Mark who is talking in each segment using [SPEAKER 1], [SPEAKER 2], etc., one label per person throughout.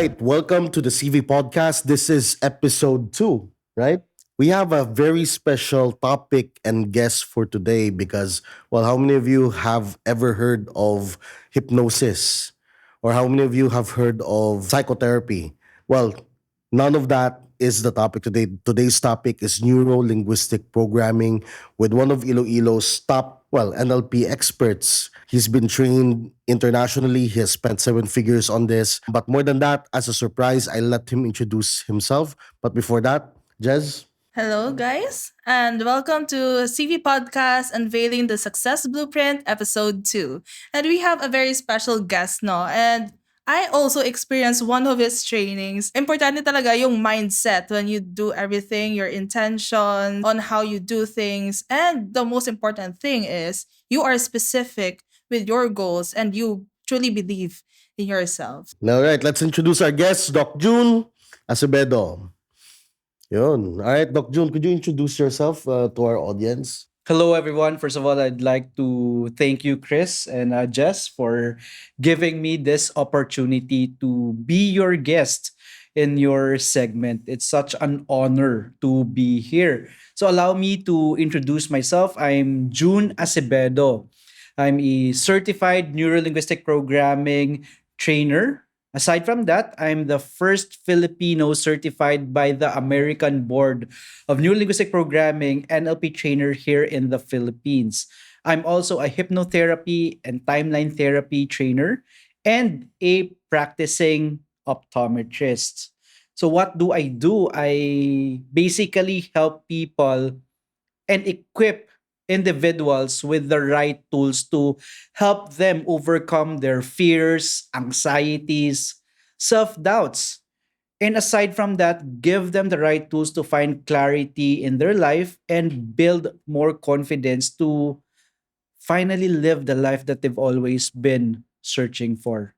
[SPEAKER 1] right, welcome to the Civy podcast. This is episode 2, right? We have a very special topic and guest for today because, well, how many of you have ever heard of hypnosis? Or how many of you have heard of psychotherapy? Well, none of that is the topic today. Today's topic is neuro-linguistic programming with one of Iloilo's top, well, NLP experts. He's been trained internationally. He has spent 7 figures on this. But more than that, as a surprise, I let him introduce himself. But before that, Jez?
[SPEAKER 2] Hello, guys, and welcome to CV Podcast Unveiling the Success Blueprint, Episode 2. And we have a very special guest, no? And I also experienced one of his trainings. Importante talaga yung mindset when you do everything, your intention on how you do things. And the most important thing is you are specific with your goals and you truly believe in yourself.
[SPEAKER 1] All right, let's introduce our guest, Doc June Acevedo. Yun. All right, Doc June, could you introduce yourself to our audience?
[SPEAKER 3] Hello, everyone. First of all, I'd like to thank you, Chris and Jess, for giving me this opportunity to be your guest in your segment. It's such an honor to be here. So, allow me to introduce myself. I'm June Acevedo. I'm a certified neuro-linguistic programming trainer. Aside from that, I'm the first Filipino certified by the American Board of Neuro-Linguistic Programming NLP trainer here in the Philippines. I'm also a hypnotherapy and timeline therapy trainer and a practicing optometrist. So what do? I basically help people and equip individuals with the right tools to help them overcome their fears, anxieties, self doubts. And aside from that, give them the right tools to find clarity in their life and build more confidence to finally live the life that they've always been searching for.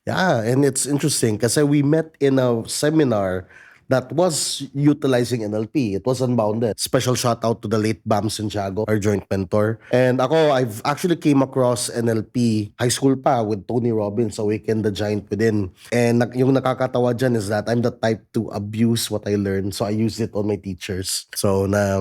[SPEAKER 1] Yeah, and it's interesting kasi we met in a seminar that was utilizing NLP. It was Unbounded. Special shout out to the late Bam Santiago, our joint mentor. And ako, I've actually came across NLP high school pa with Tony Robbins, Awaken the Giant Within. And yung nakakatawa dyan is that I'm the type to abuse what I learned. So I used it on my teachers. So na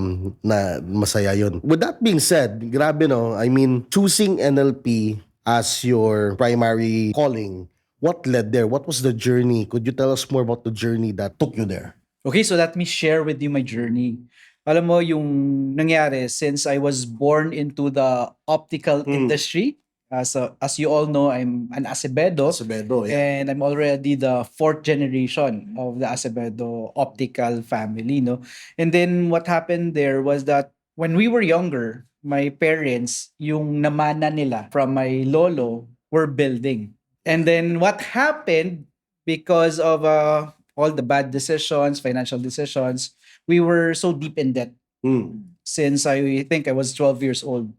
[SPEAKER 1] masaya yun. With that being said, grabe no, I mean, choosing NLP as your primary calling, what led there? What was the journey? Could you tell us more about the journey that took you there?
[SPEAKER 3] Okay, so let me share with you my journey. Alam mo, yung nangyari, since I was born into the optical industry, as you all know, I'm an Acevedo.
[SPEAKER 1] Acevedo, yeah.
[SPEAKER 3] And I'm already the fourth generation of the Acevedo optical family, no? And then what happened there was that when we were younger, my parents, yung namana nila from my lolo, were building. And then what happened because of all the bad decisions, financial decisions, we were so deep in debt since I think I was 12 years old,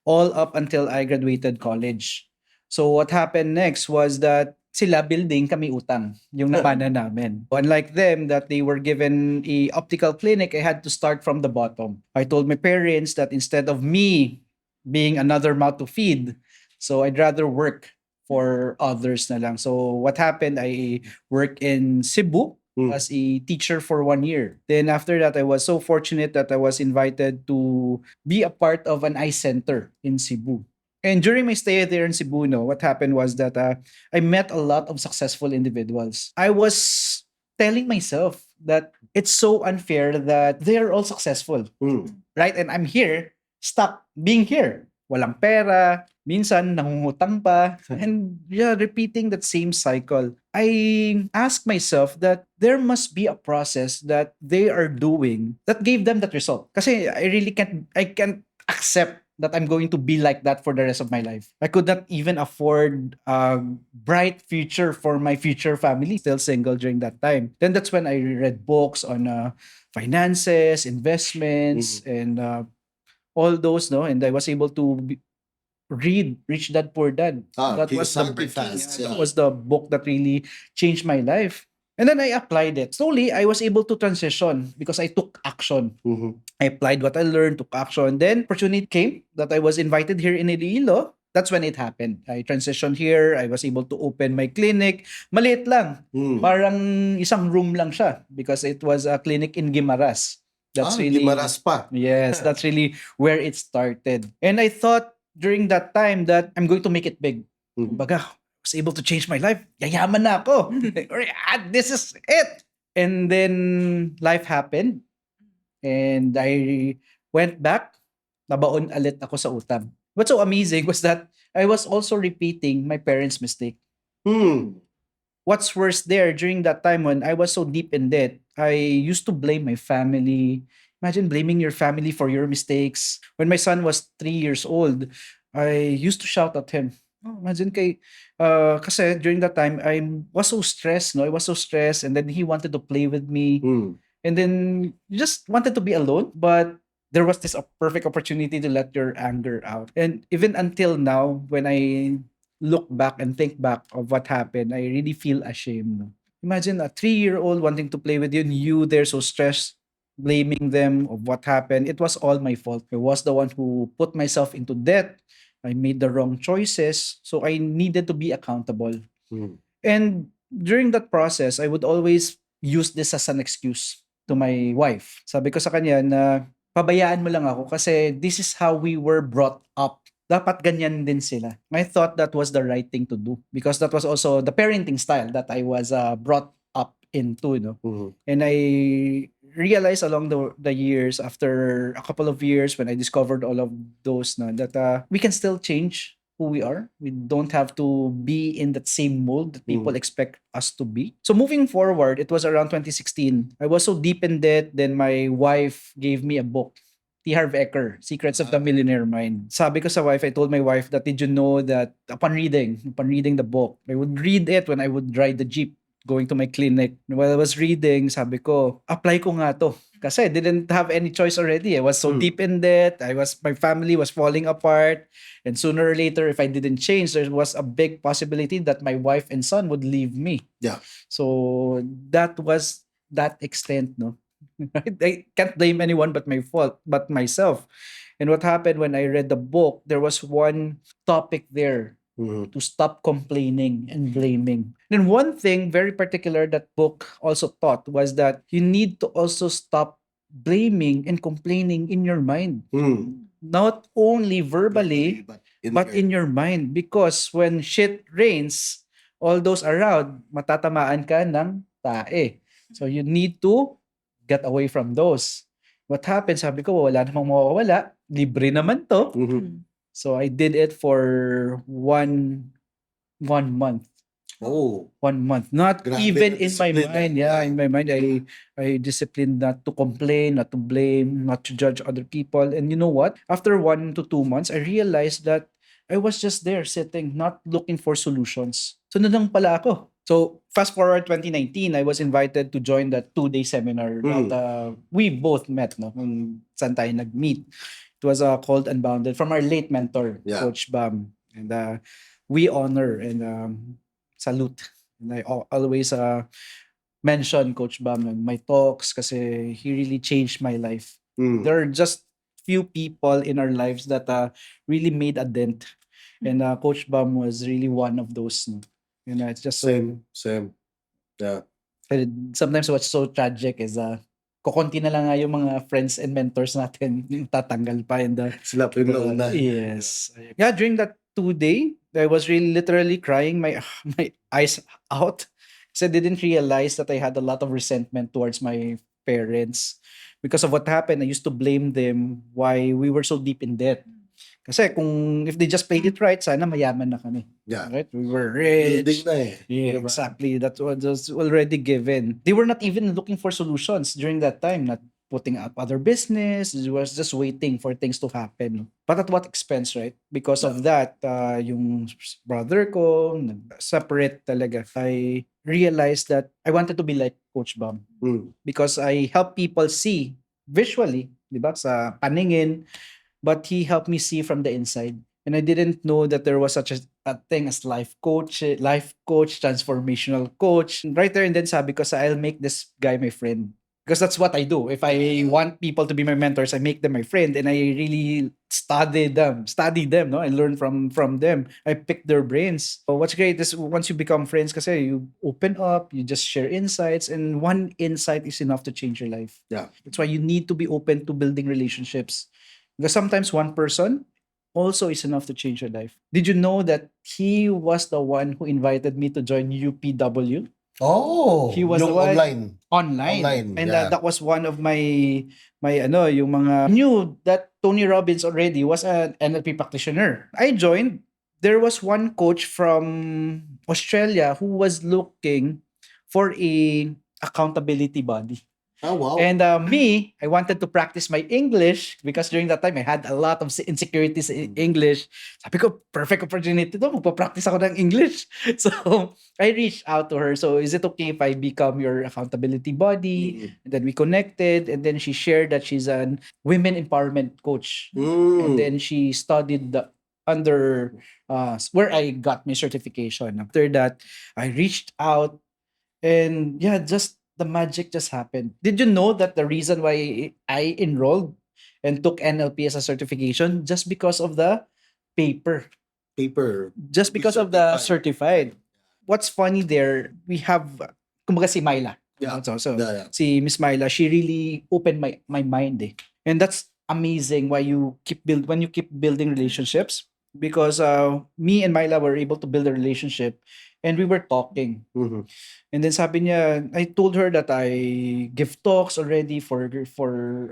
[SPEAKER 3] all up until I graduated college. So what happened next was that sila building, kami utang, yung napana namin. Unlike them, that they were given a optical clinic, I had to start from the bottom. I told my parents that instead of me being another mouth to feed, so I'd rather work for others na lang. So what happened, I worked in Cebu as a teacher for 1 year. Then after that, I was so fortunate that I was invited to be a part of an eye center in Cebu. And during my stay there in Cebu, no, what happened was that I met a lot of successful individuals. I was telling myself that it's so unfair that they are all successful, right? And I'm here, stuck being here. Walang pera, minsan nangungutang pa, and yeah, repeating that same cycle. I ask myself that there must be a process that they are doing that gave them that result. Kasi I can't accept that I'm going to be like that for the rest of my life. I could not even afford a bright future for my future family, still single during that time. Then that's when I read books on finances, investments, and all those, no, and I was able to read Rich Dad Poor Dad. That was the
[SPEAKER 1] Kiyosaki fast, yeah.
[SPEAKER 3] that was the book that really changed my life. And then I applied it. Slowly, I was able to transition because I took action. I applied what I learned, took action. Then opportunity came that I was invited here in Iloilo that's when it happened. I transitioned here. I was able to open my clinic. Maliit lang. Parang isang room lang siya because it was a clinic in Guimaras. That's really,
[SPEAKER 1] Gimaras pa.
[SPEAKER 3] yes, that's really where it started. And I thought during that time that I'm going to make it big. Baga, I was able to change my life. Yayaman na ako. This is it. And then life happened. And I went back. Nabaon ulit ako sa utang. What's so amazing was that I was also repeating my parents' mistake. What's worse there during that time when I was so deep in debt, I used to blame my family. Imagine blaming your family for your mistakes. When my son was 3 years old, I used to shout at him. Oh, imagine kasi during that time, I was so stressed, no? I was so stressed and then he wanted to play with me. And then you just wanted to be alone, but there was this perfect opportunity to let your anger out. And even until now, when I look back and think back of what happened, I really feel ashamed. No? Imagine a 3-year-old wanting to play with you and you there so stressed, blaming them of what happened. It was all my fault. I was the one who put myself into debt. I made the wrong choices. So I needed to be accountable. And during that process, I would always use this as an excuse to my wife. Sabi ko sa kanya na pabayaan mo lang ako kasi this is how we were brought up. Dapat ganyan din sila. I thought that was the right thing to do because that was also the parenting style that I was brought up into, you know. And I realized along the years, after a couple of years when I discovered all of those that we can still change who we are. We don't have to be in that same mold that people expect us to be. So moving forward, it was around 2016. I was so deep in debt, then my wife gave me a book. T. Harv Eker, Secrets of the Millionaire Mind. Sabi ko sa wife, I told my wife that did you know that upon reading the book, I would read it when I would ride the jeep going to my clinic. While I was reading, sabi ko, apply ko nga to. Kasi I didn't have any choice already. I was so deep in debt. My family was falling apart. And sooner or later, if I didn't change, there was a big possibility that my wife and son would leave me.
[SPEAKER 1] Yeah.
[SPEAKER 3] So that was that extent, no? I can't blame anyone but myself. And what happened when I read the book, there was one topic there to stop complaining and blaming. And one thing very particular that book also taught was that you need to also stop blaming and complaining in your mind. Not only verbally, but in your mind. Because when shit rains, all those around, matatamaan ka ng tae. So you need to get away from those. What happened? Sabi ko, wala namang mawawala. Libre naman to. So I did it for one month.
[SPEAKER 1] Oh.
[SPEAKER 3] 1 month. Not
[SPEAKER 1] Grabe,
[SPEAKER 3] even in my
[SPEAKER 1] discipline,
[SPEAKER 3] mind. Yeah, in my mind, I disciplined not to complain, not to blame, not to judge other people. And you know what? After 1 to 2 months, I realized that I was just there sitting, not looking for solutions. So na lang pala ako. So fast forward 2019, I was invited to join that 2-day seminar that we both met, no? Kung saan tayo nag-meet. It was called Unbounded from our late mentor, Coach Bam. And we honor and salute. And I always mention Coach Bam in my talks kasi he really changed my life. There are just few people in our lives that really made a dent. And Coach Bam was really one of those. No? You know, it's just
[SPEAKER 1] Same. Yeah.
[SPEAKER 3] And sometimes what's so tragic is kukunti na lang nga yung mga friends and mentors natin yung tatanggal pa and
[SPEAKER 1] Sila po yung nauna.
[SPEAKER 3] yes. Yeah, during that 2-day, I was really literally crying my eyes out because I didn't realize that I had a lot of resentment towards my parents because of what happened. I used to blame them why we were so deep in debt. Kasi kung if they just played it right, sana mayaman na kami.
[SPEAKER 1] Yeah.
[SPEAKER 3] Right? We were rich.
[SPEAKER 1] Building na eh.
[SPEAKER 3] Yeah,
[SPEAKER 1] Diba?
[SPEAKER 3] exactly. That was already given. They were not even looking for solutions during that time, not putting up other business. It was just waiting for things to happen. But at what expense, right? Because of that, yung brother ko, separate talaga. I realized that I wanted to be like Coach Bam. Because I help people see visually, di ba, sa paningin, but he helped me see from the inside. And I didn't know that there was such a thing as life coach, transformational coach. Right there and then sabi ko I'll make this guy my friend. Because that's what I do. If I want people to be my mentors, I make them my friend, and I really study them, no? I learn from them. I pick their brains. So what's great is once you become friends, kasi you open up, you just share insights, and one insight is enough to change your life.
[SPEAKER 1] Yeah.
[SPEAKER 3] That's why you need to be open to building relationships. Because sometimes one person also is enough to change your life. Did you know that he was the one who invited me to join UPW?
[SPEAKER 1] Oh,
[SPEAKER 3] He was the
[SPEAKER 1] yung
[SPEAKER 3] one
[SPEAKER 1] online.
[SPEAKER 3] online.
[SPEAKER 1] Online,
[SPEAKER 3] And
[SPEAKER 1] yeah.
[SPEAKER 3] that was one of my yung mga knew that Tony Robbins already was an NLP practitioner. I joined. There was one coach from Australia who was looking for a accountability body.
[SPEAKER 1] Oh, wow.
[SPEAKER 3] And me, I wanted to practice my English because during that time I had a lot of insecurities in English. Sabi ko, perfect opportunity to. Magpa-practice ako ng English. So, I reached out to her. So, is it okay if I become your accountability body? And then we connected. And then she shared that she's an women empowerment coach. And then she studied under where I got my certification. After that, I reached out, and yeah, just the magic just happened. Did you know that the reason why I enrolled and took NLP as a certification just because of the paper,
[SPEAKER 1] Paper.
[SPEAKER 3] just because of the certified. What's funny there, we have kumbaga si Myla.
[SPEAKER 1] Yeah.
[SPEAKER 3] So
[SPEAKER 1] Yeah.
[SPEAKER 3] si Miss Myla, she really opened my mind eh. And that's amazing why when you keep building relationships, because me and Myla were able to build a relationship, and we were talking.
[SPEAKER 1] Mhm.
[SPEAKER 3] And then sabi niya, I told her that I give talks already for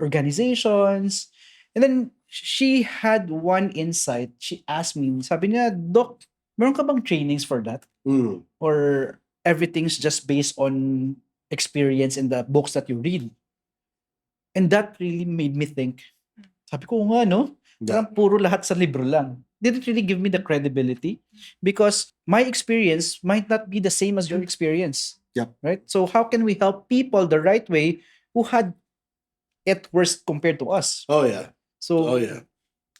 [SPEAKER 3] organizations. And then she had one insight. She asked me, sabi niya, Doc, meron ka bang trainings for that?
[SPEAKER 1] Mm.
[SPEAKER 3] Or everything's just based on experience in the books that you read? And that really made me think. Sabi ko, "Oo nga, no?
[SPEAKER 1] Yeah.
[SPEAKER 3] Parang puro lahat sa libro lang." Didn't really give me the credibility because my experience might not be the same as your experience.
[SPEAKER 1] Yep.
[SPEAKER 3] Right? So how can we help people the right way who had it worse compared to us?
[SPEAKER 1] Oh, yeah.
[SPEAKER 3] So
[SPEAKER 1] Oh, yeah.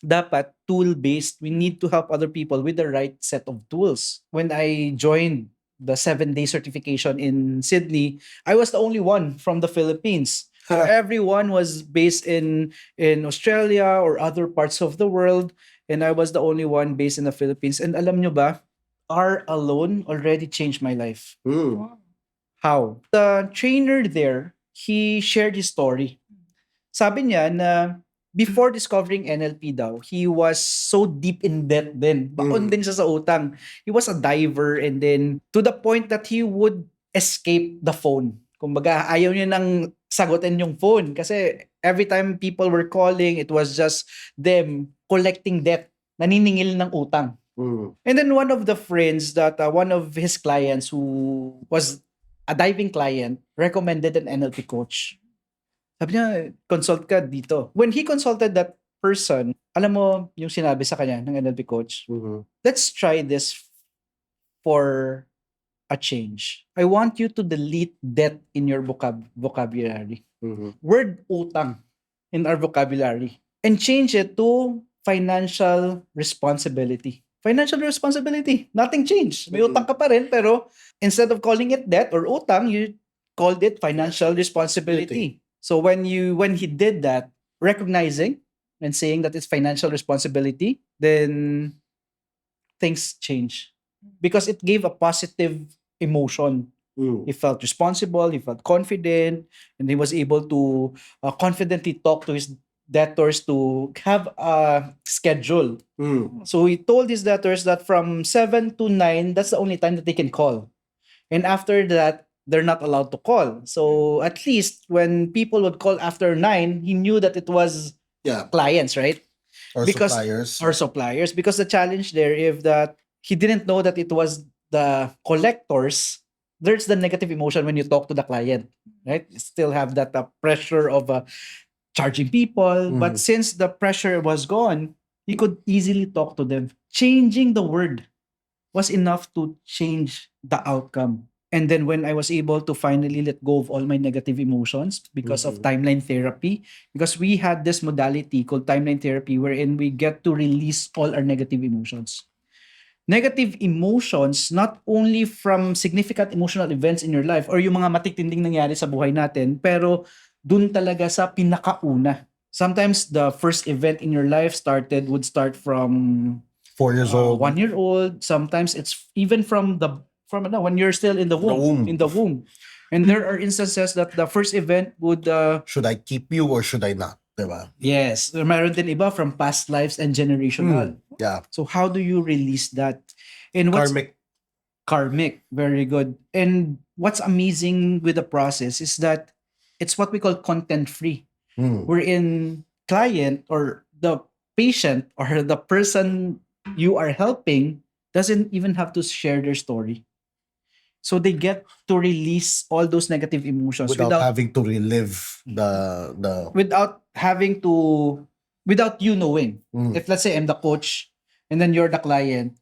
[SPEAKER 3] dapat tool-based. We need to help other people with the right set of tools. When I joined the 7-day certification in Sydney, I was the only one from the Philippines. So everyone was based in Australia or other parts of the world, and I was the only one based in the Philippines. And alam nyo ba, R alone already changed my life.
[SPEAKER 1] Mm.
[SPEAKER 3] How? The trainer there, he shared his story. Sabi niya na before discovering NLP daw, he was so deep in debt din. Baon din siya sa utang. He was a diver, and then to the point that he would escape the phone. Kumbaga, ayaw niya nang sagutin yung phone kasi every time people were calling, it was just them collecting debt, naniningil ng utang.
[SPEAKER 1] Mm.
[SPEAKER 3] And then one of the friends that one of his clients who was a diving client recommended an NLP coach. Sabi niya, consult ka dito. When he consulted that person, alam mo yung sinabi sa kanya ng NLP coach,
[SPEAKER 1] Mhm.
[SPEAKER 3] let's try this for a change. I want you to delete debt in your vocabulary.
[SPEAKER 1] Mhm.
[SPEAKER 3] Word utang in our vocabulary. And change it to financial responsibility. Financial responsibility. Nothing changed. May utang ka pa rin, pero instead of calling it debt or utang, you called it financial responsibility. So when he did that, recognizing and saying that it's financial responsibility, then things change because it gave a positive emotion.
[SPEAKER 1] Mm.
[SPEAKER 3] He felt responsible, he felt confident, and he was able to confidently talk to his debtors to have a schedule.
[SPEAKER 1] Mm.
[SPEAKER 3] So he told his debtors that from 7 to 9, that's the only time that they can call. And after that, they're not allowed to call. So at least when people would call after 9, he knew that it was
[SPEAKER 1] Yeah.
[SPEAKER 3] clients, right?
[SPEAKER 1] Or
[SPEAKER 3] Because-
[SPEAKER 1] suppliers.
[SPEAKER 3] Or suppliers. Because the challenge there, if that he didn't know that it was the collectors, there's the negative emotion when you talk to the client, right? You still have that pressure of charging people.
[SPEAKER 1] Mhm.
[SPEAKER 3] But since the pressure was gone, he could easily talk to them. Changing the word was enough to change the outcome. And then when I was able to finally let go of all my negative emotions because of timeline therapy, because we had this modality called timeline therapy wherein we get to release all our negative emotions. negative emotions, not only from significant emotional events in your life or yung mga matitinding nangyari sa buhay natin, pero dun talaga sa pinakauna. Sometimes the first event in your life would start from
[SPEAKER 1] 4 years old.
[SPEAKER 3] 1 year old. Sometimes it's even from when you're still in the womb.
[SPEAKER 1] womb.
[SPEAKER 3] In the womb. And there are instances that the first event would
[SPEAKER 1] Should I keep you or should I not? Diba?
[SPEAKER 3] yes, meron din iba from past lives and generational.
[SPEAKER 1] Yeah.
[SPEAKER 3] So how do you release that? And what's
[SPEAKER 1] Karmic.
[SPEAKER 3] very good. And what's amazing with the process is that it's what we call content free. Wherein client or the patient or the person you are helping doesn't even have to share their story. So they get to release all those negative emotions
[SPEAKER 1] Without having to relive the
[SPEAKER 3] without having to without you knowing.
[SPEAKER 1] Mm.
[SPEAKER 3] If let's say I'm the coach and then you're the client,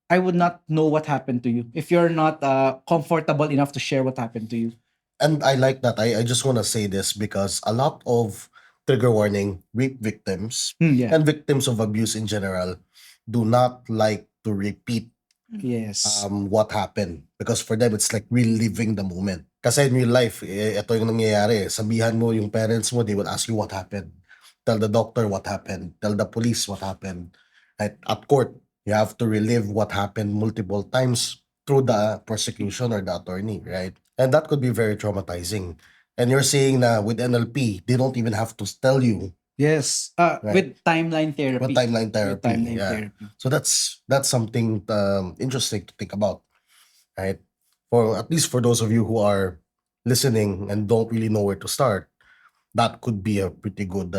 [SPEAKER 3] I would not know what happened to you if you're not comfortable enough to share what happened to you.
[SPEAKER 1] And I like that. I just want to say this because a lot of trigger warning rape victims
[SPEAKER 3] Yeah.
[SPEAKER 1] and victims of abuse in general do not like to repeat
[SPEAKER 3] Yes.
[SPEAKER 1] what happened because for them it's like reliving the moment. Kasi in real life, ito yung nangyayari. Sabihan mo yung parents mo, they will ask you what happened. Tell the doctor what happened. Tell the police what happened. At court, you have to relive what happened multiple times through the prosecution or the attorney, right? And that could be very traumatizing. And you're saying na with NLP, they don't even have to tell you
[SPEAKER 3] Yes. With timeline therapy.
[SPEAKER 1] what timeline
[SPEAKER 3] With
[SPEAKER 1] therapy.
[SPEAKER 3] timeline
[SPEAKER 1] Yeah.
[SPEAKER 3] therapy.
[SPEAKER 1] So that's something interesting to think about, right? For at least for those of you who are listening and don't really know where to start, that could be a pretty good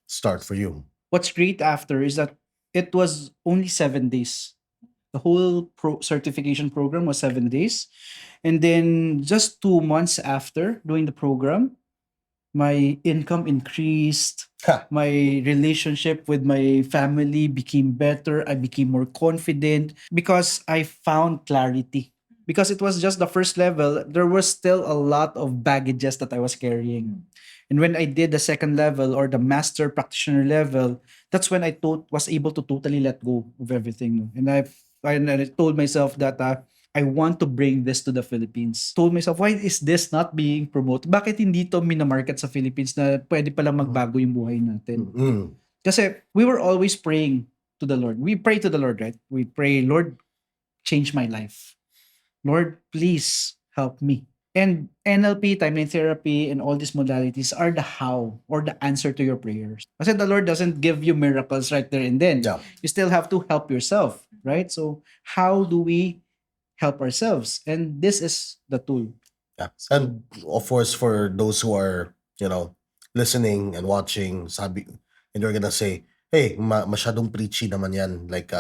[SPEAKER 1] start for you.
[SPEAKER 3] What's great after is that it was only 7 days. The whole certification program was 7 days. And then just 2 months after doing the program, my income increased.
[SPEAKER 1] Ha.
[SPEAKER 3] My relationship with my family became better. I became more confident because I found clarity. Because it was just the first level, there was still a lot of baggages that I was carrying. And when I did the second level or the master practitioner level, that's when was able to totally let go of everything. And I told myself that I want to bring this to the Philippines. Told myself, why is this not being promoted? Bakit hindi to minamarket sa Philippines na pwede palang magbago yung buhay natin?
[SPEAKER 1] Mm.
[SPEAKER 3] Kasi we were always praying to the Lord. We pray to the Lord, right? We pray, Lord, change my life. Lord, please help me. And NLP, timeline therapy, and all these modalities are the how or the answer to your prayers. Kasi the Lord doesn't give you miracles right there and then.
[SPEAKER 1] Yeah.
[SPEAKER 3] You still have to help yourself, right? So how do we help ourselves? And this is the tool.
[SPEAKER 1] Yeah. And of course, for those who are, listening and watching, and you're gonna say, hey, masyadong preachy naman yan. Like,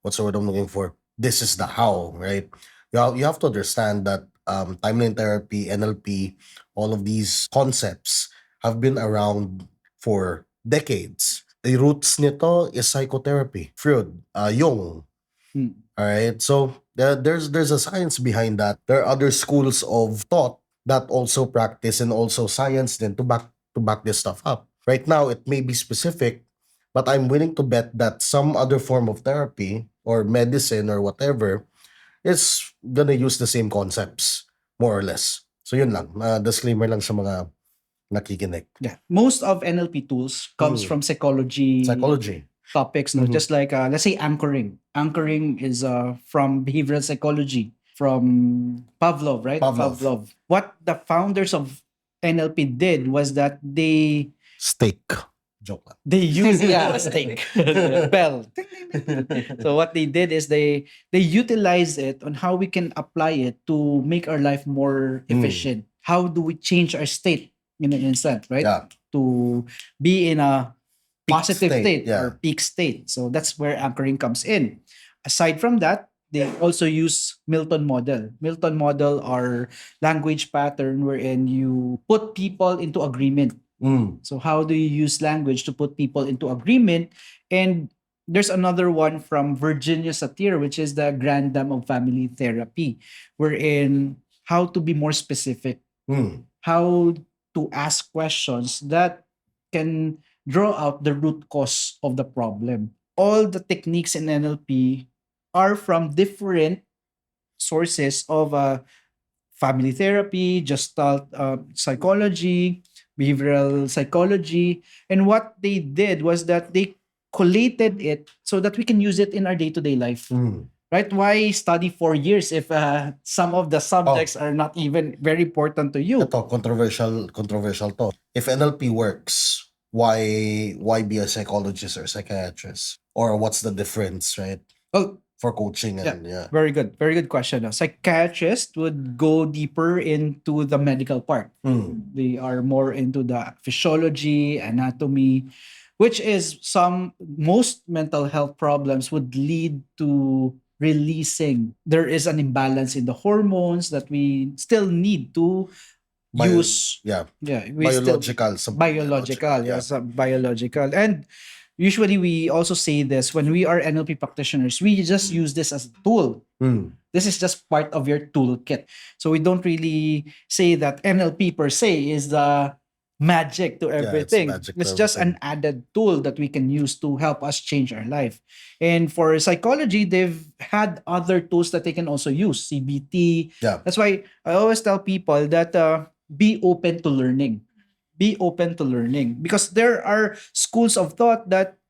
[SPEAKER 1] what's the word I'm looking for? This is the how, right? You have to understand that timeline therapy, NLP, all of these concepts have been around for decades. The roots nito is psychotherapy. Freud, Jung. All right. So there's a science behind that. There are other schools of thought that also practice and also science then to back this stuff up. Right now, it may be specific, but I'm willing to bet that some other form of therapy or medicine or whatever is gonna use the same concepts, more or less. So yun lang. Disclaimer lang sa mga nakikinig.
[SPEAKER 3] Yeah. Most of NLP tools comes from psychology topics. No?
[SPEAKER 1] Mhm.
[SPEAKER 3] Just like, let's say anchoring. Anchoring is from behavioral psychology, from Pavlov, right?
[SPEAKER 1] Pavlov.
[SPEAKER 3] What the founders of NLP did was that they
[SPEAKER 1] Steak. Joke lang.
[SPEAKER 3] use steak bell. So what they did is they utilize it on how we can apply it to make our life more efficient. How do we change our state in an instant, right?
[SPEAKER 1] Yeah.
[SPEAKER 3] To be in a
[SPEAKER 1] Peak
[SPEAKER 3] positive state
[SPEAKER 1] yeah.
[SPEAKER 3] or peak state. So that's where anchoring comes in. Aside from that, they also use Milton model. Milton model are language pattern wherein you put people into agreement. So how do you use language to put people into agreement? And there's another one from Virginia Satir, which is the Grand Dam of Family Therapy, wherein how to be more specific, how to ask questions that can draw out the root cause of the problem. All the techniques in NLP are from different sources of family therapy, gestalt psychology, behavioral psychology. And what they did was that they collated it so that we can use it in our day to day life.
[SPEAKER 1] Mm.
[SPEAKER 3] Right? Why study 4 years if some of the
[SPEAKER 1] Oh,
[SPEAKER 3] subjects are not even very important to you?
[SPEAKER 1] ito, controversial to. If NLP works, why be a psychologist or psychiatrist? Or what's the difference, right?
[SPEAKER 3] Well,
[SPEAKER 1] For coaching
[SPEAKER 3] yeah,
[SPEAKER 1] and yeah.
[SPEAKER 3] very good. Very good question. A psychiatrist would go deeper into the medical part.
[SPEAKER 1] Mm.
[SPEAKER 3] They are more into the physiology, anatomy, which is most mental health problems would lead to releasing. There is an imbalance in the hormones that we still need to
[SPEAKER 1] Bio,
[SPEAKER 3] use.
[SPEAKER 1] yeah.
[SPEAKER 3] Yeah, we still
[SPEAKER 1] Biological.
[SPEAKER 3] biological,
[SPEAKER 1] Yeah.
[SPEAKER 3] yes, biological. And usually we also say this when we are NLP practitioners, we just use this as a tool.
[SPEAKER 1] Mm.
[SPEAKER 3] This is just part of your toolkit. So we don't really say that NLP per se is the magic to
[SPEAKER 1] Yeah, it's
[SPEAKER 3] everything.
[SPEAKER 1] magic to
[SPEAKER 3] It's just an
[SPEAKER 1] everything.
[SPEAKER 3] added tool that we can use to help us change our life. And for psychology, they've had other tools that they can also use, CBT.
[SPEAKER 1] Yeah.
[SPEAKER 3] That's why I always tell people that be open to learning. Be open to learning because there are schools of thought that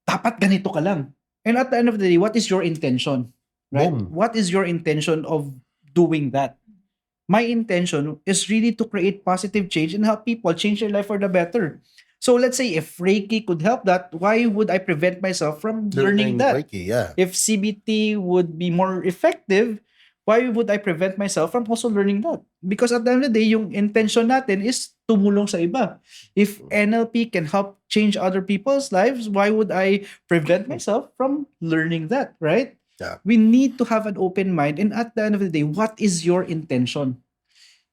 [SPEAKER 3] dapat ganito ka lang. And at the end of the day, what is your intention? Right?
[SPEAKER 1] Boom.
[SPEAKER 3] What is your intention of doing that? My intention is really to create positive change and help people change their life for the better. So let's say if Reiki could help that, why would I prevent myself from learning that?
[SPEAKER 1] Reiki, yeah.
[SPEAKER 3] If CBT would be more effective, why would I prevent myself from also learning that? Because at the end of the day, yung intention natin is tumulong sa iba. If NLP can help change other people's lives, why would I prevent myself from learning that, right?
[SPEAKER 1] Yeah.
[SPEAKER 3] We need to have an open mind. And at the end of the day, what is your intention?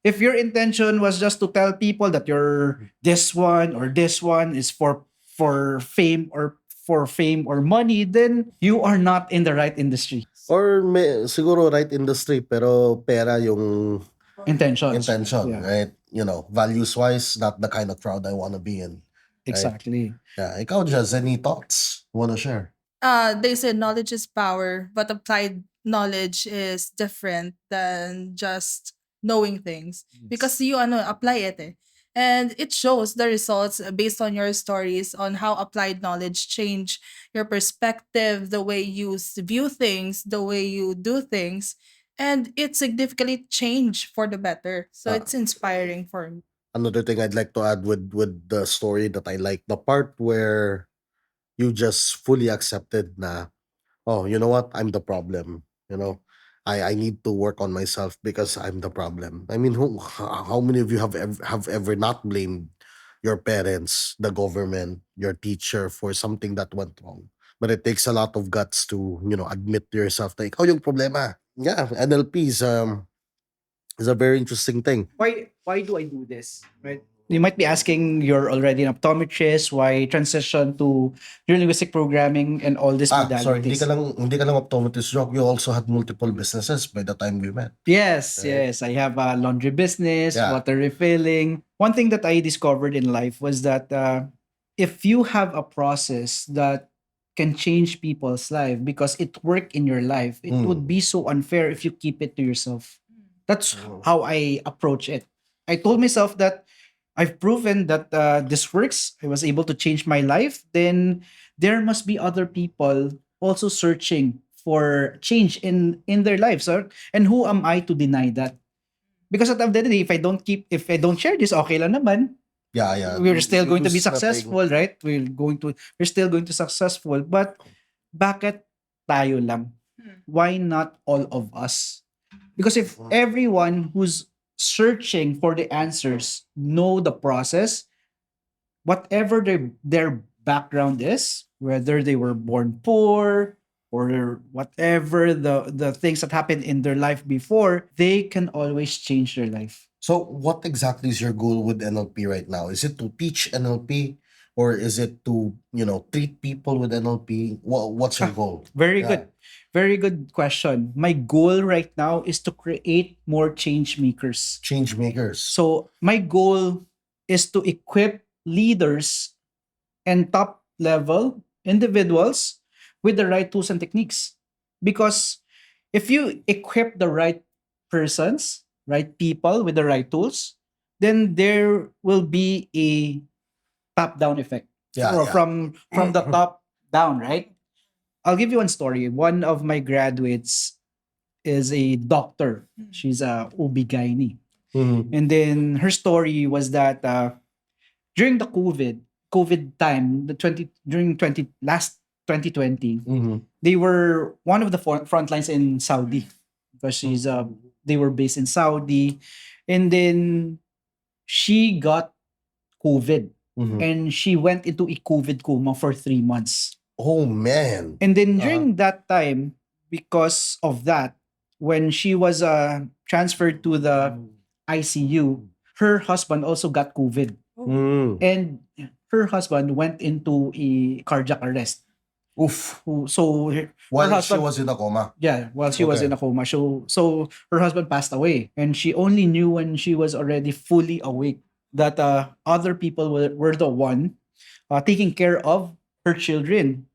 [SPEAKER 3] If your intention was just to tell people that you're this one is for fame or money, then you are not in the right industry.
[SPEAKER 1] Or siguro right industry pero pera yung
[SPEAKER 3] Intentions.
[SPEAKER 1] intention,
[SPEAKER 3] Yeah,
[SPEAKER 1] right? You know, values-wise, not the kind of crowd I want to be in. Right?
[SPEAKER 3] exactly.
[SPEAKER 1] Yeah. Ikaw, Jazz, any thoughts you want to share?
[SPEAKER 2] They say knowledge is power, but applied knowledge is different than just knowing things because you apply it eh. And it shows the results based on your stories on how applied knowledge change your perspective, the way you view things, the way you do things, and it significantly changed for the better. So
[SPEAKER 1] Ah,
[SPEAKER 2] it's inspiring for me.
[SPEAKER 1] another thing I'd like to add with the story that I like, the part where you just fully accepted na, oh, you know what? I'm the problem. You know, I need to work on myself because I'm the problem. I mean, how many of you have ever not blamed your parents, the government, your teacher for something that went wrong? But it takes a lot of guts to, you know, admit to yourself like, oh, yung problema. Yeah, NLP is a very interesting thing.
[SPEAKER 3] Why do I do this? Right? You might be asking, you're already an optometrist, why transition to neuro-linguistic programming and all these
[SPEAKER 1] Sorry,
[SPEAKER 3] modalities?
[SPEAKER 1] hindi ka lang optometrist job. You also had multiple businesses by the time we met.
[SPEAKER 3] Yes,
[SPEAKER 1] Right?
[SPEAKER 3] yes. I have a laundry business,
[SPEAKER 1] Yeah.
[SPEAKER 3] water refilling. One thing that I discovered in life was that if you have a process that can change people's life because it worked in your life, it would be so unfair if you keep it to yourself. That's how I approach it. I told myself that I've proven that this works. I was able to change my life. Then there must be other people also searching for change in their lives. And who am I to deny that? Because at the end of the day, if I don't share this, okay lang naman.
[SPEAKER 1] Yeah.
[SPEAKER 3] We're still
[SPEAKER 1] You
[SPEAKER 3] going to be
[SPEAKER 1] lose nothing.
[SPEAKER 3] successful, right? We're still going to successful. But bakit tayo lang? Why not all of us? Because if everyone who's searching for the answers know the process, whatever their background is, whether they were born poor or whatever the things that happened in their life before, they can always change their life.
[SPEAKER 1] So, what exactly is your goal with NLP right now? Is it to teach NLP or is it to, you know, treat people with NLP? What's your goal?
[SPEAKER 3] Very
[SPEAKER 1] Yeah.
[SPEAKER 3] good. Very good question. My goal right now is to create more change makers.
[SPEAKER 1] Change makers.
[SPEAKER 3] So my goal is to equip leaders and top level individuals with the right tools and techniques. Because if you equip the right persons, right people with the right tools, then there will be a top-down effect
[SPEAKER 1] Yeah, yeah.
[SPEAKER 3] from the top down, right? I'll give you one story. One of my graduates is a doctor. She's a OB-GYN.
[SPEAKER 1] Mhm.
[SPEAKER 3] And then her story was that during the COVID time, the 20 during 20 last 2020,
[SPEAKER 1] Mhm.
[SPEAKER 3] they were one of the front lines in Saudi because they were based in Saudi, and then she got COVID
[SPEAKER 1] Mhm.
[SPEAKER 3] and she went into a COVID coma for 3 months.
[SPEAKER 1] Oh man.
[SPEAKER 3] And then
[SPEAKER 1] Uh-huh.
[SPEAKER 3] during that time, because of that, when she was transferred to the ICU, her husband also got COVID.
[SPEAKER 1] Mm.
[SPEAKER 3] And her husband went into a cardiac arrest.
[SPEAKER 1] Oof.
[SPEAKER 3] So her
[SPEAKER 1] While she
[SPEAKER 3] husband,
[SPEAKER 1] was in a coma.
[SPEAKER 3] yeah, while she was
[SPEAKER 1] Okay.
[SPEAKER 3] in a coma. So her husband passed away, and she only knew when she was already fully awake that other people were the one taking care of her children.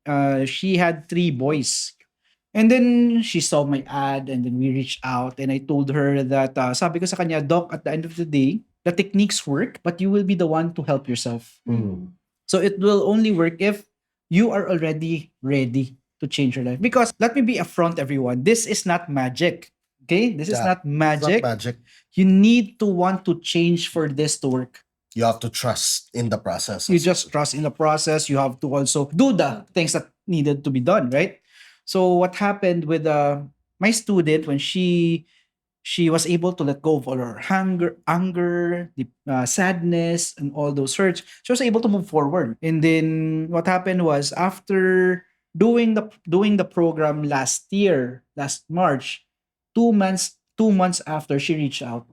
[SPEAKER 3] She had 3 boys. And then she saw my ad and then we reached out and I told her that sabi ko sa kanya, Doc, at the end of the day, the techniques work, but you will be the one to help yourself.
[SPEAKER 1] Mm.
[SPEAKER 3] So it will only work if you are already ready to change your life. Because let me be upfront, everyone. This is not magic. Okay? This is
[SPEAKER 1] Yeah.
[SPEAKER 3] not
[SPEAKER 1] It's
[SPEAKER 3] magic.
[SPEAKER 1] not magic.
[SPEAKER 3] You need to want to change for this to work.
[SPEAKER 1] You have to trust in the process.
[SPEAKER 3] You just trust in the process. You have to also do the things that needed to be done, right? So what happened with my student when she was able to let go of all her anger, the sadness, and all those hurts. She was able to move forward. And then what happened was after doing the program last year, last March, 2 months after she reached out.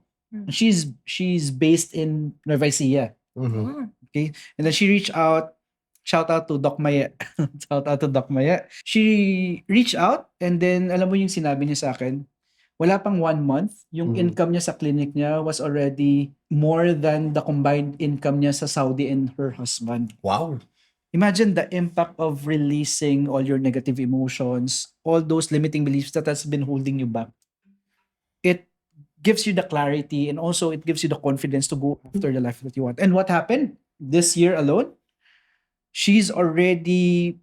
[SPEAKER 3] She's based in Nueva Ecija.
[SPEAKER 1] Mhm.
[SPEAKER 3] Okay, and then she reached out. Shout out to Doc Maya. Shout out to Doc Maya. She reached out and then alam mo yung sinabi niya sa akin, wala pang 1 month, yung
[SPEAKER 1] Mhm.
[SPEAKER 3] income niya sa clinic niya was already more than the combined income niya sa Saudi and her husband.
[SPEAKER 1] Wow.
[SPEAKER 3] Imagine the impact of releasing all your negative emotions, all those limiting beliefs that has been holding you back. It gives you the clarity and also it gives you the confidence to go after the life that you want. And what happened this year alone? She's already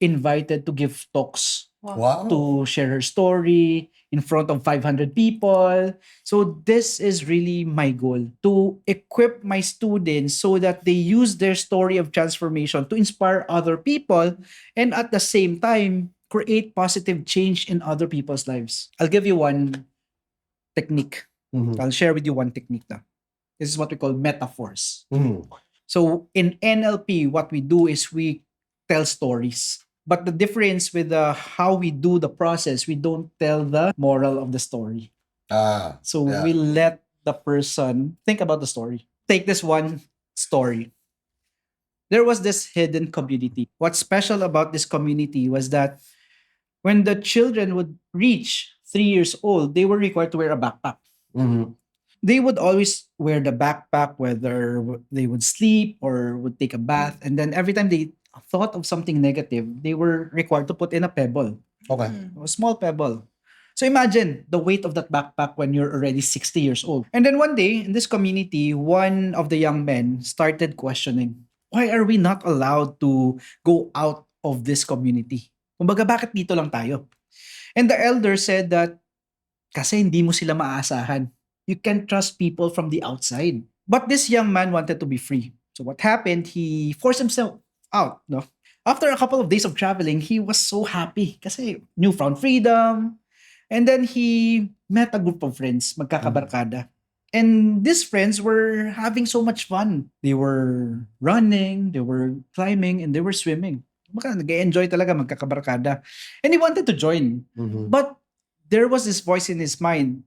[SPEAKER 3] invited to give talks
[SPEAKER 1] Wow.
[SPEAKER 3] to share her story in front of 500 people. So this is really my goal, to equip my students so that they use their story of transformation to inspire other people and at the same time create positive change in other people's lives. I'll give you one technique.
[SPEAKER 1] Mhm.
[SPEAKER 3] I'll share with you one technique now. This is what we call metaphors.
[SPEAKER 1] Mhm.
[SPEAKER 3] So in NLP, what we do is we tell stories. But the difference with how we do the process, we don't tell the moral of the story.
[SPEAKER 1] Ah.
[SPEAKER 3] So
[SPEAKER 1] Yeah.
[SPEAKER 3] we let the person think about the story. Take this one story. There was this hidden community. What's special about this community was that when the children would reach 3 years old, they were required to wear a backpack.
[SPEAKER 1] Mhm.
[SPEAKER 3] They would always wear the backpack whether they would sleep or would take a bath, and then every time they thought of something negative they were required to put in a pebble,
[SPEAKER 1] Okay.
[SPEAKER 3] a small pebble. So imagine the weight of that backpack when you're already 60 years old. And then one day in this community, one of the young men started questioning, why are we not allowed to go out of this community? Kumbaga, bakit dito lang tayo? And the elder said that kasi hindi mo sila maaasahan. You can't trust people from the outside. But this young man wanted to be free. So what happened? He forced himself out. No? After a couple of days of traveling, he was so happy kasi newfound freedom. And then he met a group of friends, magkakabarkada. And these friends were having so much fun. They were running, they were climbing, and they were swimming. Baka nag-enjoy talaga magkakabarkada. And he wanted to join.
[SPEAKER 1] Mhm.
[SPEAKER 3] But there was this voice in his mind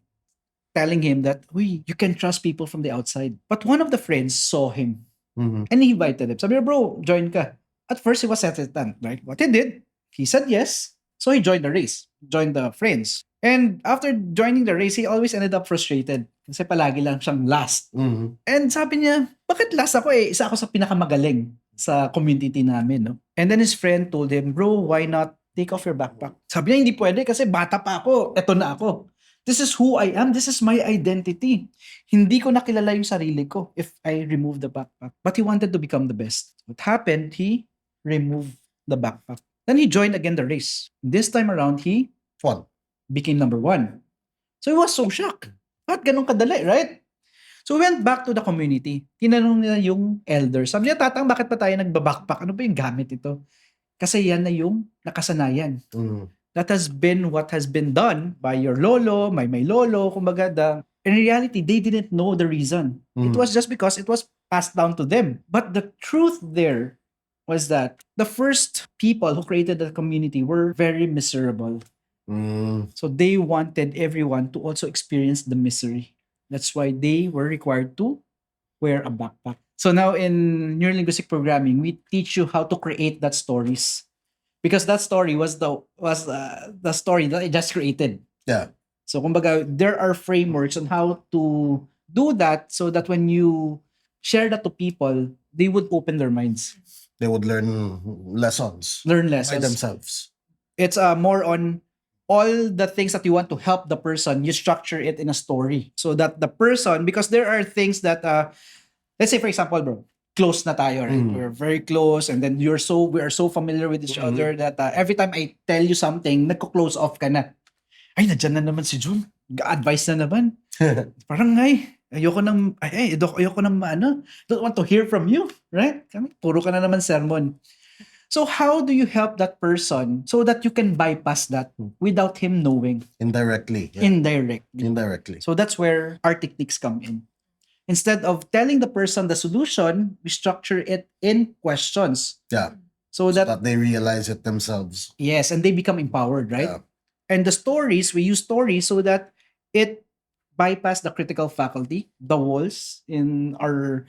[SPEAKER 3] telling him that, you can trust people from the outside. But one of the friends saw him
[SPEAKER 1] Mhm.
[SPEAKER 3] and he invited him. Sabi niya, bro, join ka. At first, he was hesitant, right? What he did, he said yes. So he joined the race, joined the friends. And after joining the race, he always ended up frustrated. Kasi palagi lang siyang last.
[SPEAKER 1] Mhm.
[SPEAKER 3] And sabi niya, bakit last ako Isa ako sa pinakamagaling sa community namin, no? And then his friend told him, bro, why not take off your backpack. Sabi niya, hindi pwede kasi bata pa ako. Eto na ako. This is who I am. This is my identity. Hindi ko nakilala yung sarili ko if I remove the backpack. But he wanted to become the best. What happened? He removed the backpack. Then he joined again the race. This time around, he
[SPEAKER 1] Fun.
[SPEAKER 3] became number 1. So he was so shocked. Bakit ganun kadali, right? So we went back to the community. Tinanong nila yung elders. Sabi niya, Tatang, bakit pa tayo nagbabackpack? Ano ba yung gamit ito? Kasi yan na yung nakasanayan. That has been what has been done by your lolo, my lolo, kumbaga. In reality, they didn't know the reason. It was just because it was passed down to them. But the truth there was that the first people who created the community were very miserable. So they wanted everyone to also experience the misery. That's why they were required to wear a backpack. So now in Neuro-Linguistic Programming, we teach you how to create that stories. Because that story was the story that I just created.
[SPEAKER 1] Yeah.
[SPEAKER 3] So kumbaga, there are frameworks on how to do that so that when you share that to people, they would open their minds.
[SPEAKER 1] They would learn lessons.
[SPEAKER 3] Learn
[SPEAKER 1] By
[SPEAKER 3] lessons.
[SPEAKER 1] themselves.
[SPEAKER 3] It's more on all the things that you want to help the person, you structure it in a story. So that the person, because there are things that, let's say for example, bro, close na tayo, right? We're very close and then we are so familiar with each other that every time I tell you something, nagko-close off ka na. Ay, nadyan na naman si Jun. Advice na naman. Parang ayoko nang don't want to hear from you, right? Puro ka na naman sermon. So how do you help that person so that you can bypass that without him knowing?
[SPEAKER 1] Indirectly. Yeah.
[SPEAKER 3] Indirectly. So that's where our techniques come in. Instead of telling the person the solution, we structure it in questions.
[SPEAKER 1] Yeah.
[SPEAKER 3] So that
[SPEAKER 1] they realize it themselves.
[SPEAKER 3] yes, and they become empowered, right?
[SPEAKER 1] Yeah.
[SPEAKER 3] And the stories, we use stories so that it bypass the critical faculty, the walls in our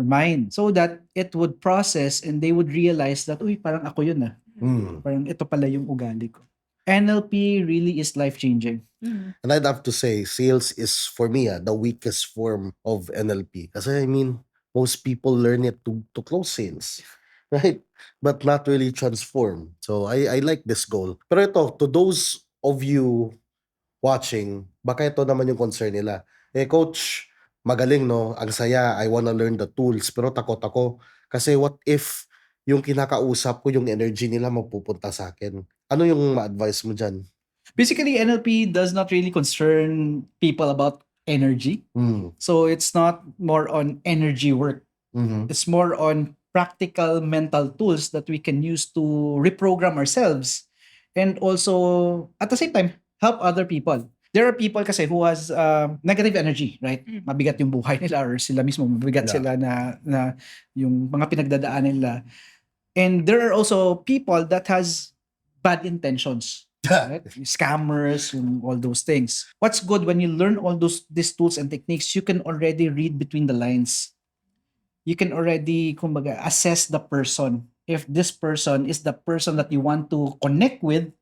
[SPEAKER 3] mind, so that it would process and they would realize that, uy, parang ako yun ah. Parang ito pala yung ugali ko. NLP really is life-changing.
[SPEAKER 1] And I'd have to say, sales is for me the weakest form of NLP. Kasi I mean, most people learn it to close sales, right? But not really transform. So I like this goal. Pero ito, to those of you watching, baka ito naman yung concern nila. Coach, magaling no, ang saya, I wanna learn the tools, pero takot ako. Kasi what if yung kinakausap ko, yung energy nila mapupunta sa akin? Ano yung ma-advise mo dyan?
[SPEAKER 3] Basically, NLP does not really concern people about energy. So it's not more on energy work. It's more on practical mental tools that we can use to reprogram ourselves and also at the same time help other people. There are people kasi who has negative energy, right? Mabigat yung buhay nila or sila mismo mabigat sila na yung mga pinagdadaan nila. And there are also people that has bad intentions. Right? Scammers and all those things. What's good when you learn all these tools and techniques, you can already read between the lines. You can already kumbaga assess the person. If this person is the person that you want to connect with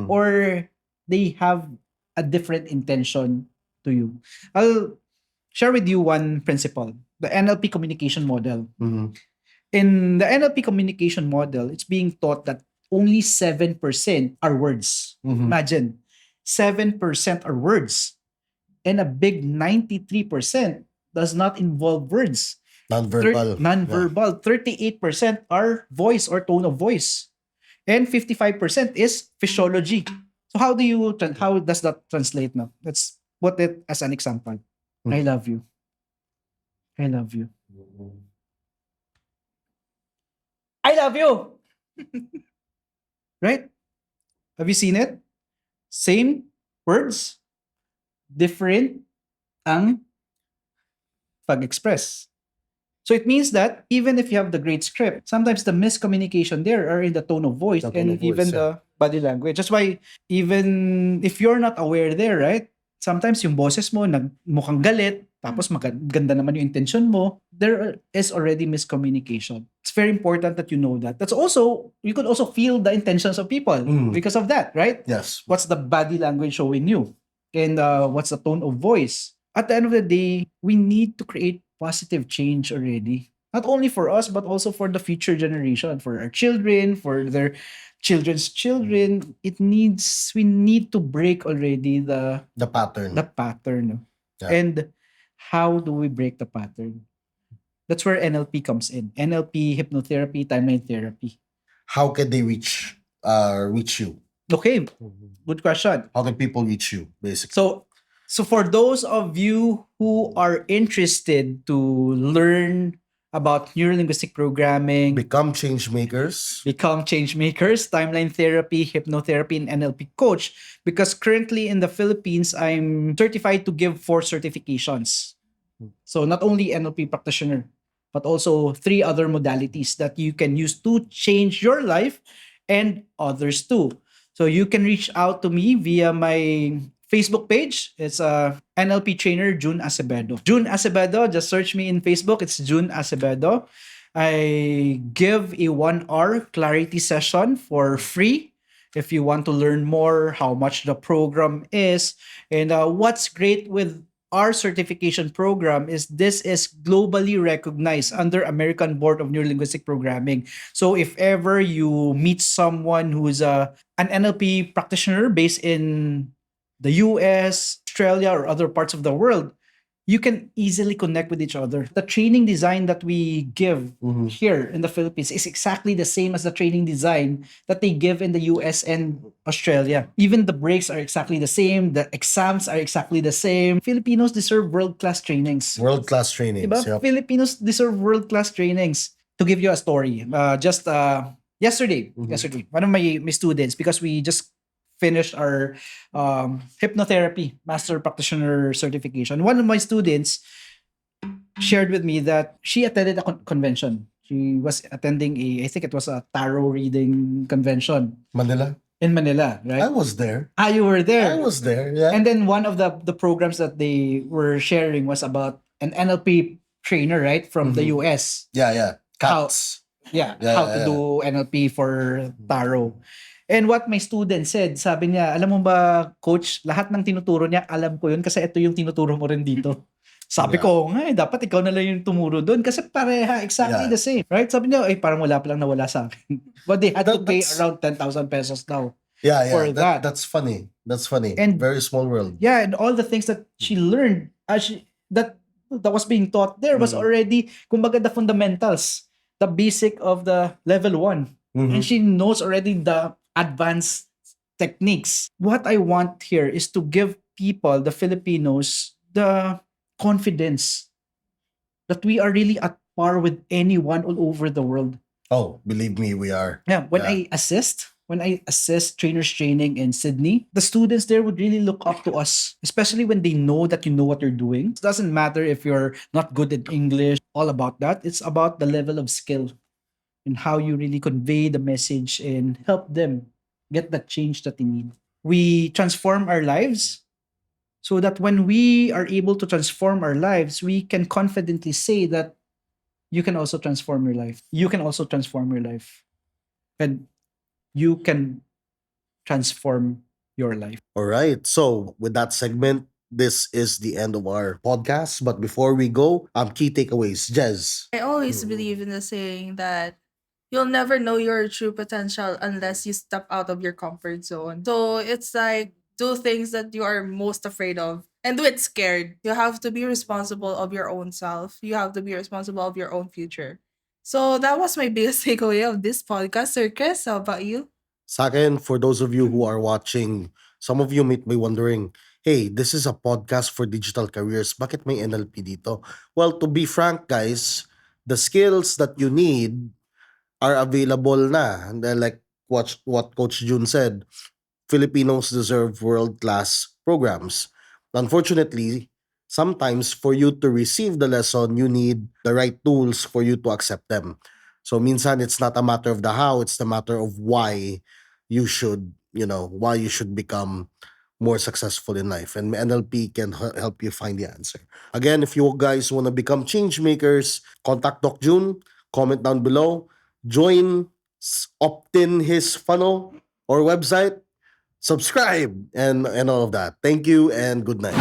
[SPEAKER 3] or they have a different intention to you. I'll share with you one principle, the NLP communication model. In the NLP communication model, it's being taught that only 7% are words. Imagine, 7% are words. And a big 93% does not involve words.
[SPEAKER 1] Non-verbal.
[SPEAKER 3] Non-verbal. 38% are voice or tone of voice. And 55% is physiology. So how does that translate now? Let's put it as an example. I love you. I love you. I love you. Right? Have you seen it? Same words, different ang pag-express. So it means that even if you have the great script, sometimes the miscommunication there are in the tone of voice even the body language. That's why even if you're not aware there, right? Sometimes yung boses mo mukhang galit, tapos maganda naman yung intention mo, there is already miscommunication. It's very important that you know that. You could also feel the intentions of people because of that, right?
[SPEAKER 1] Yes.
[SPEAKER 3] What's the body language showing you? And what's the tone of voice? At the end of the day, we need to create positive change already. not only for us but also for the future generation, for our children, for their children's children. We need to break already
[SPEAKER 1] The pattern.
[SPEAKER 3] the pattern.
[SPEAKER 1] Yeah.
[SPEAKER 3] And how do we break the pattern? That's where NLP comes in. NLP, hypnotherapy, timeline therapy.
[SPEAKER 1] How can they reach you?
[SPEAKER 3] Okay, good question.
[SPEAKER 1] How can people reach you, basically?
[SPEAKER 3] So for those of you who are interested to learn about neuro-linguistic programming,
[SPEAKER 1] Become change makers.
[SPEAKER 3] become change makers, timeline therapy, hypnotherapy, and NLP coach. Because currently in the Philippines, I'm certified to give 4 certifications. So not only NLP practitioner, but also 3 other modalities that you can use to change your life and others too. So you can reach out to me via my Facebook page. It's NLP trainer June Acevedo. June Acevedo, just search me in Facebook. It's June Acevedo. I give a 1 hour clarity session for free if you want to learn more how much the program is. And what's great with our certification program is this is globally recognized under American Board of Neuro-Linguistic Programming. So if ever you meet someone who's an NLP practitioner based in the US, Australia, or other parts of the world, you can easily connect with each other. The training design that we give
[SPEAKER 1] Mhm.
[SPEAKER 3] here in the Philippines is exactly the same as the training design that they give in the US and Australia. Even the breaks are exactly the same, the exams are exactly the same. Filipinos deserve world-class trainings.
[SPEAKER 1] World-class trainings.
[SPEAKER 3] Diba?
[SPEAKER 1] Yep.
[SPEAKER 3] Filipinos deserve world-class trainings. To give you a story, just yesterday, one of my students, because we just finished our hypnotherapy master practitioner certification. One of my students shared with me that she attended a convention. She was attending I think it was a tarot reading convention
[SPEAKER 1] Manila.
[SPEAKER 3] in Manila,
[SPEAKER 1] I
[SPEAKER 3] right?
[SPEAKER 1] was there.
[SPEAKER 3] You were there.
[SPEAKER 1] I was there. Yeah.
[SPEAKER 3] And then one of the programs that they were sharing was about an NLP trainer, right, from the
[SPEAKER 1] Mhm.
[SPEAKER 3] US.
[SPEAKER 1] Yeah. Cats.
[SPEAKER 3] Yeah,
[SPEAKER 1] Yeah,
[SPEAKER 3] how to
[SPEAKER 1] yeah.
[SPEAKER 3] do NLP for tarot. And what my student said, sabi niya, alam mo ba, coach, lahat ng tinuturo niya, alam ko yun kasi ito yung tinuturo mo rin dito. Sabi
[SPEAKER 1] Yeah.
[SPEAKER 3] ko, dapat ikaw na lang yung tumuro doon kasi pareha, exactly
[SPEAKER 1] Yeah.
[SPEAKER 3] the same. Right? Sabi niya, parang wala pa lang nawala sa akin. But they had to pay
[SPEAKER 1] That's-
[SPEAKER 3] around 10,000 pesos now.
[SPEAKER 1] Yeah.
[SPEAKER 3] For that.
[SPEAKER 1] That's funny. That's funny.
[SPEAKER 3] And-
[SPEAKER 1] very small world.
[SPEAKER 3] Yeah, and all the things that she learned, that was being taught there was
[SPEAKER 1] Mhm.
[SPEAKER 3] already, kumbaga, the fundamentals, the basic of the level 1.
[SPEAKER 1] Mhm.
[SPEAKER 3] And she knows already the advanced techniques. What I want here is to give people, the Filipinos, the confidence that we are really at par with anyone all over the world.
[SPEAKER 1] Oh, believe me, we are.
[SPEAKER 3] Yeah, when
[SPEAKER 1] Yeah.
[SPEAKER 3] I assist trainers training in Sydney, the students there would really look up to us, especially when they know that you know what you're doing. It doesn't matter if you're not good at English, all about that. It's about the level of skill and how you really convey the message and help them get that change that they need. We transform our lives so that when we are able to transform our lives, we can confidently say that you can also transform your life. You can also transform your life. And you can transform your life.
[SPEAKER 1] All right. So with that segment, this is the end of our podcast. But before we go, key takeaways. Jez.
[SPEAKER 2] I always believe in the saying that you'll never know your true potential unless you step out of your comfort zone. So it's like do things that you are most afraid of and do it scared. You have to be responsible of your own self. You have to be responsible of your own future. So that was my biggest takeaway of this podcast, Sir Chris. How about you?
[SPEAKER 1] Sa akin, for those of you who are watching, some of you might be wondering, hey, this is a podcast for digital careers. Bakit may NLP dito? Well, to be frank, guys, the skills that you need are available na. And then, like what Coach Jun said, Filipinos deserve world-class programs. Unfortunately, sometimes for you to receive the lesson, you need the right tools for you to accept them. So minsan it's not a matter of the how, it's the matter of why why you should become more successful in life. And NLP can help you find the answer. Again, if you guys want to become change makers, contact Doc June, comment down below, join, opt in his funnel or website, subscribe, and all of that. Thank you and good night.